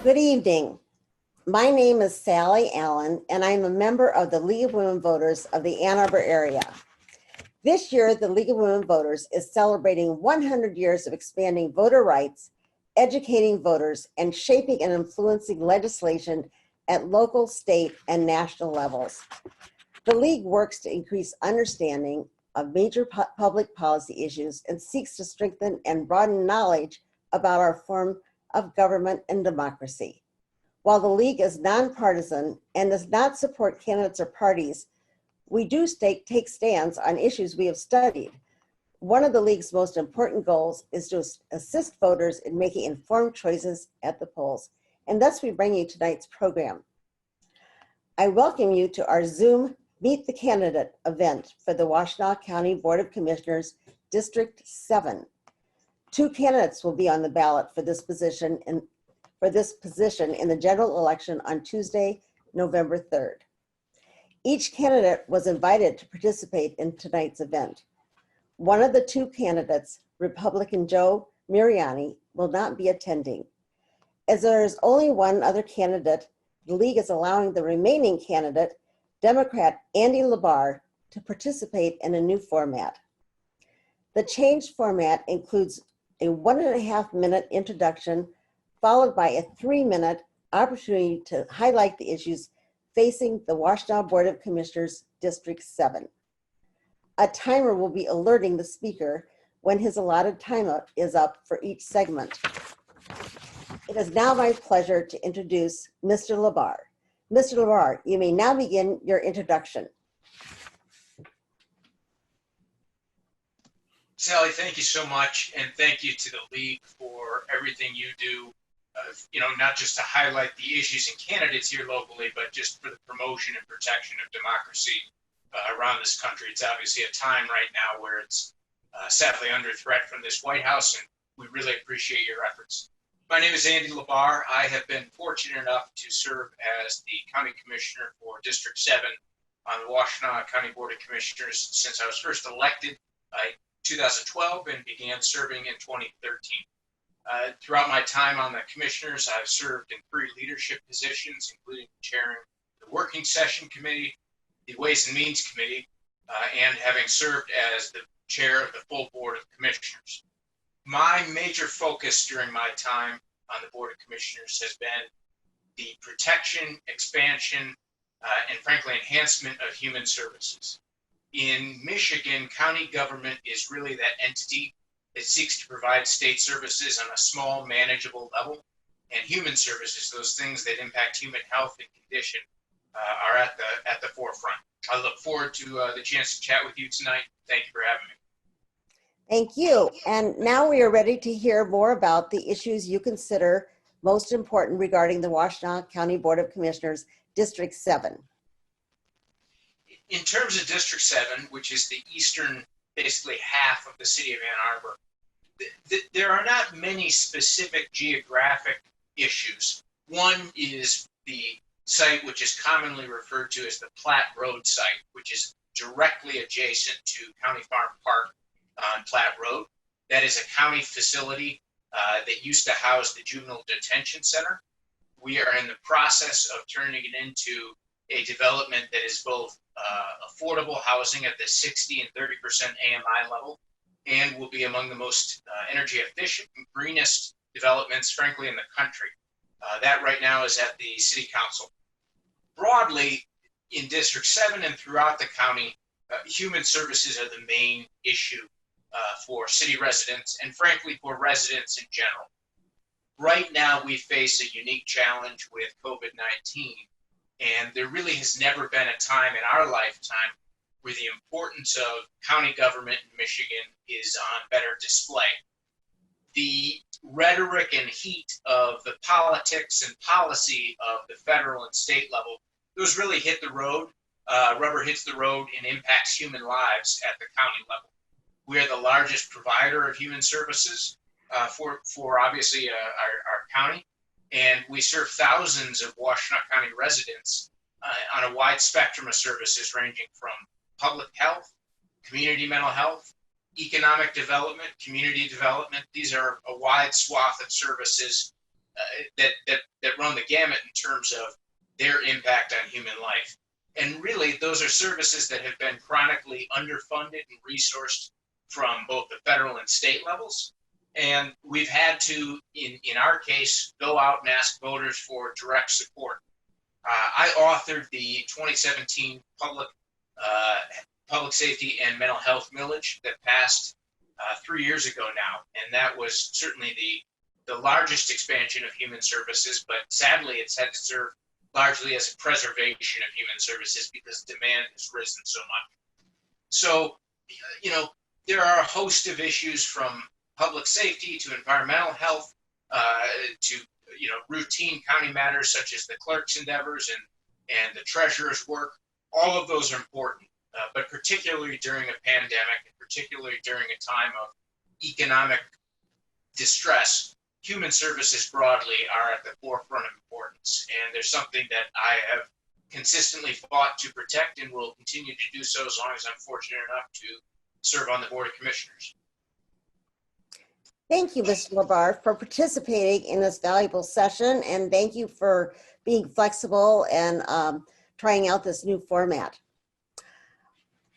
Good evening. My name is Sally Allen, and I'm a member of the League of Women Voters of the Ann Arbor area. This year, the League of Women Voters is celebrating 100 years of expanding voter rights, educating voters, and shaping and influencing legislation at local, state, and national levels. The League works to increase understanding of major public policy issues and seeks to strengthen and broaden knowledge about our form of government and democracy. While the League is nonpartisan and does not support candidates or parties, we do take stands on issues we have studied. One of the League's most important goals is to assist voters in making informed choices at the polls, and thus we bring you tonight's program. I welcome you to our Zoom Meet the Candidate event for the Washtenaw County Board of Commissioners, District 7. 2 candidates will be on the ballot for this position in the general election on Tuesday, November 3rd. Each candidate was invited to participate in tonight's event. One of the 2 candidates, Republican Joe Miriani, will not be attending. As there is only one other candidate, the League is allowing the remaining candidate, Democrat Andy Labar, to participate in a new format. The changed format includes a 1.5-minute introduction followed by a 3-minute opportunity to highlight the issues facing the Washtenaw Board of Commissioners, District 7. A timer will be alerting the speaker when his allotted time is up for each segment. It is now my pleasure to introduce Mr. Labar. Mr. Labar, you may now begin your introduction. Sally, thank you so much, and thank you to the League for everything you do, not just to highlight the issues and candidates here locally, but just for the promotion and protection of democracy around this country. It's obviously a time right now where it's sadly under threat from this White House, and we really appreciate your efforts. My name is Andy Labar. I have been fortunate enough to serve as the County Commissioner for District 7 on the Washtenaw County Board of Commissioners since I was first elected 2012 and began serving in 2013. Throughout my time on the commissioners, I've served in 3 leadership positions, including chairing the Working Session Committee, the Ways and Means Committee, and having served as the chair of the full Board of Commissioners. My major focus during my time on the Board of Commissioners has been the protection, expansion, and frankly, enhancement of human services. In Michigan, county government is really that entity that seeks to provide state services on a small, manageable level, and human services, those things that impact human health and condition, are at the forefront. I look forward to the chance to chat with you tonight. Thank you for having me. Thank you. And now we are ready to hear more about the issues you consider most important regarding the Washtenaw County Board of Commissioners, District 7. In terms of District 7, which is the eastern, basically half of the city of Ann Arbor, there are not many specific geographic issues. One is the site which is commonly referred to as the Platte Road site, which is directly adjacent to County Farm Park on Platte Road. That is a county facility that used to house the Juvenile Detention Center. We are in the process of turning it into a development that is both affordable housing at the 60 and 30% AMI level, and will be among the most energy efficient and greenest developments, frankly, in the country. That right now is at the City Council. Broadly, in District 7 and throughout the county, human services are the main issue for city residents and frankly for residents in general. Right now, we face a unique challenge with COVID-19. And there really has never been a time in our lifetime where the importance of county government in Michigan is on better display. The rhetoric and heat of the politics and policy of the federal and state level, those really hit the road. Rubber hits the road and impacts human lives at the county level. We are the largest provider of human services for obviously our county. And we serve thousands of Washtenaw County residents on a wide spectrum of services ranging from public health, community mental health, economic development, community development. These are a wide swath of services that run the gamut in terms of their impact on human life. And really, those are services that have been chronically underfunded and resourced from both the federal and state levels. And we've had to, in our case, go out and ask voters for direct support. I authored the 2017 public safety and mental health millage that passed 3 years ago now, and that was certainly the largest expansion of human services, but sadly it's had to serve largely as a preservation of human services because demand has risen so much. So, there are a host of issues from public safety to environmental health to routine county matters such as the clerk's endeavors and the treasurer's work. All of those are important, but particularly during a pandemic, and particularly during a time of economic distress, human services broadly are at the forefront of importance. And there's something that I have consistently fought to protect and will continue to do so as long as I'm fortunate enough to serve on the Board of Commissioners. Thank you, Mr. LaBar, for participating in this valuable session, and thank you for being flexible and trying out this new format.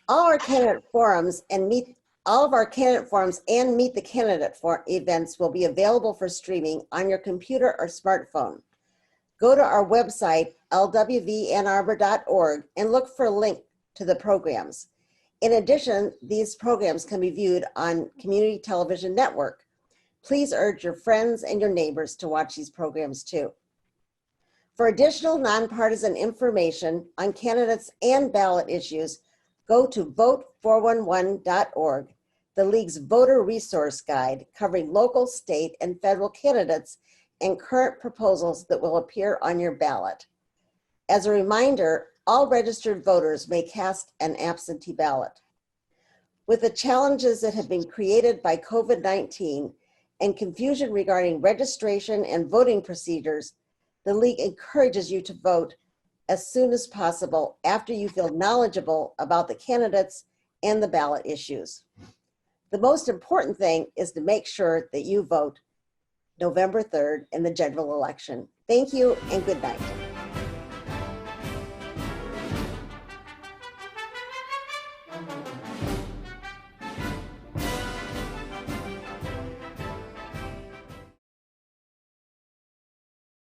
All our candidate forums and Meet the Candidate events will be available for streaming on your computer or smartphone. Go to our website, lwvannarbor.org, and look for a link to the programs. In addition, these programs can be viewed on Community Television Network. Please urge your friends and your neighbors to watch these programs too. For additional nonpartisan information on candidates and ballot issues, go to vote411.org, the League's voter resource guide covering local, state, and federal candidates and current proposals that will appear on your ballot. As a reminder, all registered voters may cast an absentee ballot. With the challenges that have been created by COVID-19 and confusion regarding registration and voting procedures, the League encourages you to vote as soon as possible after you feel knowledgeable about the candidates and the ballot issues. The most important thing is to make sure that you vote November 3rd in the general election. Thank you and good night.